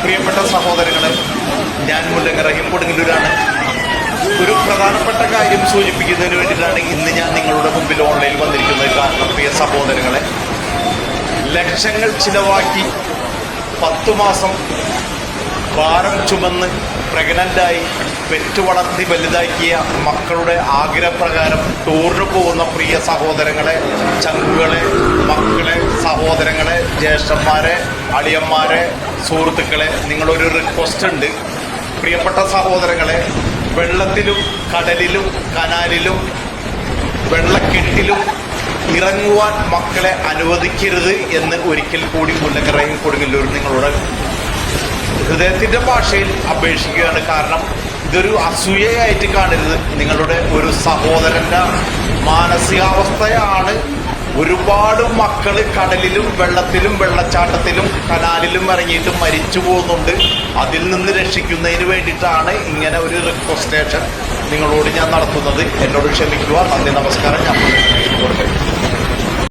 പ്രിയപ്പെട്ട സഹോദരങ്ങളെ, ഞാൻ മുല്ലങ്ങര റഹീം കൊടുങ്ങല്ലൂരാണ്. ഒരു പ്രധാനപ്പെട്ട കാര്യം സൂചിപ്പിക്കുന്നതിന് വേണ്ടിയിട്ടാണ് ഇന്ന് ഞാൻ നിങ്ങളുടെ മുമ്പിൽ ഓൺലൈനിൽ വന്നിരിക്കുന്നത്. കാരണം പ്രിയ സഹോദരങ്ങളെ, ലക്ഷങ്ങൾ ചിലവാക്കി 10 മാസം ഭാരം ചുമന്ന് പ്രഗ്നൻ്റായി പെറ്റു വളർത്തി വലുതാക്കിയ മക്കളുടെ ആഗ്രഹപ്രകാരം ടൂറിന് പോകുന്ന പ്രിയ സഹോദരങ്ങളെ, ചങ്കുകളെ, മക്കളെ, സഹോദരങ്ങളെ, ജ്യേഷ്ഠന്മാരെ, അളിയന്മാരെ, സുഹൃത്തുക്കളെ, നിങ്ങളൊരു റിക്വസ്റ്റ് ഉണ്ട്. പ്രിയപ്പെട്ട സഹോദരങ്ങളെ, വെള്ളത്തിലും കടലിലും കനാലിലും വെള്ളക്കെട്ടിലും ഇറങ്ങുവാൻ മക്കളെ അനുവദിക്കരുത് എന്ന് ഒരിക്കൽ കൂടി മുല്ലങ്ങര റഹീം കൊടുങ്ങല്ലൂർ നിങ്ങളോട് ഹൃദയത്തിൻ്റെ ഭാഷയിൽ അപേക്ഷിക്കുകയാണ്. കാരണം ഇതൊരു അസൂയയായിട്ട് കാണരുത്. നിങ്ങളുടെ ഒരു സഹോദരൻ്റെ മാനസികാവസ്ഥയാണ്. ഒരുപാട് മക്കൾ കടലിലും വെള്ളത്തിലും വെള്ളച്ചാട്ടത്തിലും കനാലിലും ഇറങ്ങിയിട്ട് മരിച്ചു പോകുന്നുണ്ട്. അതിൽ നിന്ന് രക്ഷിക്കുന്നതിന് വേണ്ടിയിട്ടാണ് ഇങ്ങനെ ഒരു റിക്വസ്റ്റേഷൻ നിങ്ങളോട് ഞാൻ നടത്തുന്നത്. എന്നോട് ക്ഷമിക്കുക. നന്ദി, നമസ്കാരം. ഞാൻ